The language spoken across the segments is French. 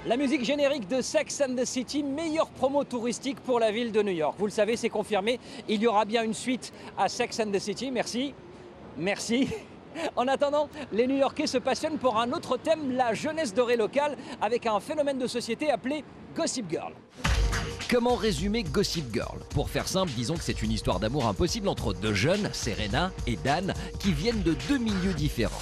La musique générique de Sex and the City, meilleure promo touristique pour la ville de New York. Vous le savez, c'est confirmé. Il y aura bien une suite à Sex and the City. Merci. Merci. En attendant, les New-Yorkais se passionnent pour un autre thème, la jeunesse dorée locale, avec un phénomène de société appelé Gossip Girl. Comment résumer Gossip Girl? Pour faire simple, disons que c'est une histoire d'amour impossible entre deux jeunes, Serena et Dan, qui viennent de deux milieux différents.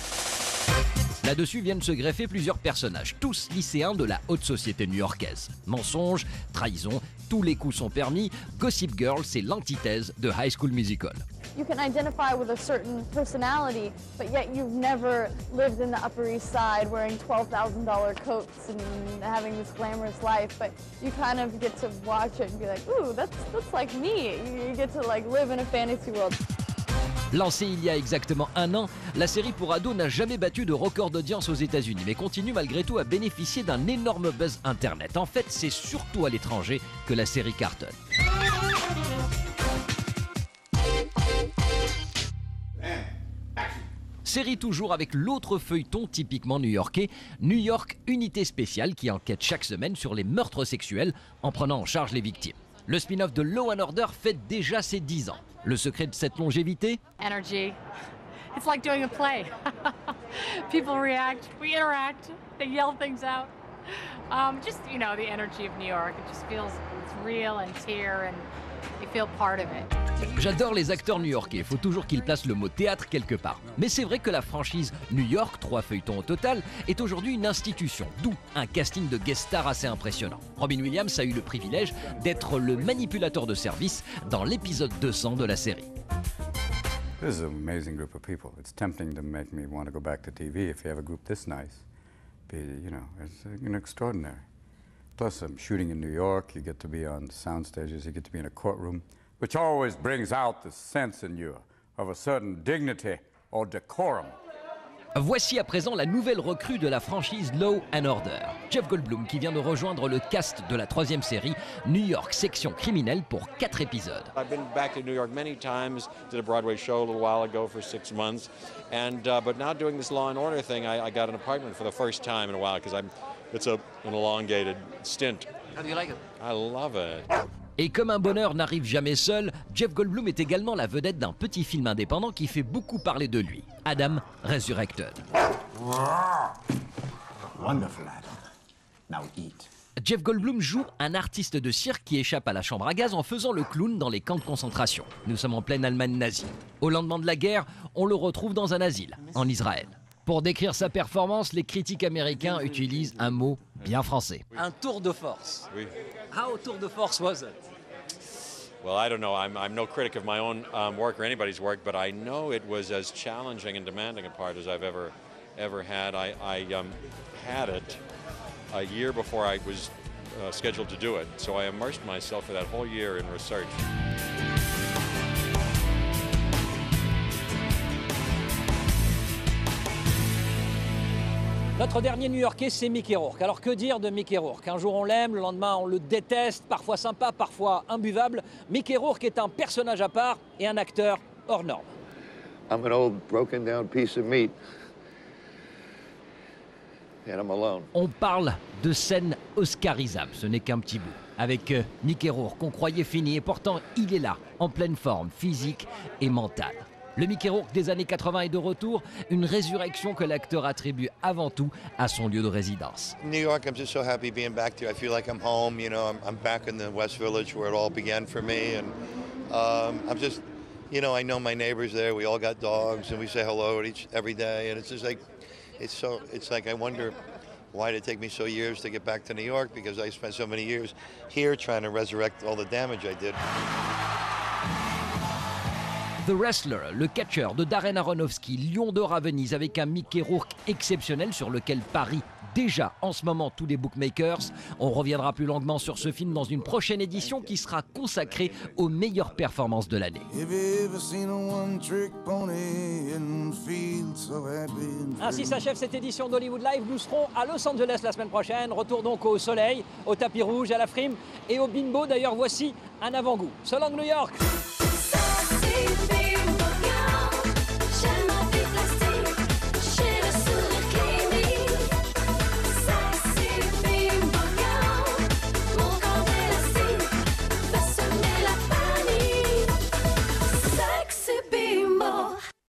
Là-dessus viennent se greffer plusieurs personnages, tous lycéens de la haute société new-yorkaise. Mensonges, trahison, tous les coups sont permis. Gossip Girl, c'est l'antithèse de High School Musical. You can identify with a certain personality, but yet you've never lived in the Upper East Side wearing $12,000 coats and having this glamorous life, but you kind of get to watch it and be like, ooh, that's like me. You get to like live in a fantasy world. Lancée il y a exactement un an, la série pour ados n'a jamais battu de record d'audience aux États-Unis, mais continue malgré tout à bénéficier d'un énorme buzz internet. En fait, c'est surtout à l'étranger que la série cartonne. Série toujours avec l'autre feuilleton typiquement new-yorkais, New York Unité Spéciale qui enquête chaque semaine sur les meurtres sexuels en prenant en charge les victimes. Le spin-off de Law & Order fête déjà ses 10 ans. Le secret de cette longévité? Energy. It's like doing a play. People react, we interact, they yell things out. Just, you know, the energy of New York. It just feels it's real and it's here and you feel part of it. J'adore les acteurs new-yorkais, il faut toujours qu'ils placent le mot théâtre quelque part. Mais c'est vrai que la franchise New York, 3 feuilletons au total, est aujourd'hui une institution, d'où un casting de guest stars assez impressionnant. Robin Williams a eu le privilège d'être le manipulateur de service dans l'épisode 200 de la série. This is an amazing group of people. It's tempting to make me want to go back to TV if you have a group this nice. You know, it's extraordinary. Plus, I'm shooting in New York, you get to be on sound stages, you get to be in a courtroom, which always brings out the sense in you of a certain dignity or decorum. Voici à présent la nouvelle recrue de la franchise Law & Order, Jeff Goldblum qui vient de rejoindre le cast de la 3e série New York Section Criminelle pour 4 épisodes. I've been back to New York many times, did a Broadway show a little while ago for 6 months, and but now doing this Law & Order thing, I got an apartment for the first time in a while because it's an elongated stint. How do you like it? I love it. Et comme un bonheur n'arrive jamais seul, Jeff Goldblum est également la vedette d'un petit film indépendant qui fait beaucoup parler de lui, Adam Resurrected. Wonderful, Adam. Now eat. Jeff Goldblum joue un artiste de cirque qui échappe à la chambre à gaz en faisant le clown dans les camps de concentration. Nous sommes en pleine Allemagne nazie. Au lendemain de la guerre, on le retrouve dans un asile, en Israël. Pour décrire sa performance, les critiques américains utilisent un mot bien français. Un tour de force. Oui. How tour de force was it? Well, I don't know. I'm no critic of my own work or anybody's work, but I know it was as challenging and demanding a part as I've ever had. I had it a year before I was scheduled to do it, so I immersed myself for that whole year in research. Notre dernier New-Yorkais, c'est Mickey Rourke. Alors que dire de Mickey Rourke? Un jour on l'aime, le lendemain on le déteste, parfois sympa, parfois imbuvable. Mickey Rourke est un personnage à part et un acteur hors norme. I'm an old broken down piece of meat. And I'm alone. On parle de scène oscarisable, ce n'est qu'un petit bout. Avec Mickey Rourke, qu'on croyait fini et pourtant il est là, en pleine forme physique et mentale. Le Mickey Rourke des années 80 est de retour, une résurrection que l'acteur attribue avant tout à son lieu de résidence. New York, I'm just so happy being back there. I feel like I'm home, you know, I'm back in the West Village where it all began for me. And I'm just, you know, I know my neighbors there. We all got dogs and we say hello to every day. And it's just like, it's like I wonder why did it take me so years to get back to New York, because I spent so many years here trying to resurrect all the damage I did. The Wrestler, le catcheur de Darren Aronofsky, Lion d'or à Venise avec un Mickey Rourke exceptionnel sur lequel parient déjà en ce moment tous les bookmakers. On reviendra plus longuement sur ce film dans une prochaine édition qui sera consacrée aux meilleures performances de l'année. Ainsi s'achève cette édition d'Hollywood Live. Nous serons à Los Angeles la semaine prochaine. Retour donc au soleil, au tapis rouge, à la frime et au bimbo. D'ailleurs, voici un avant-goût. So long New York!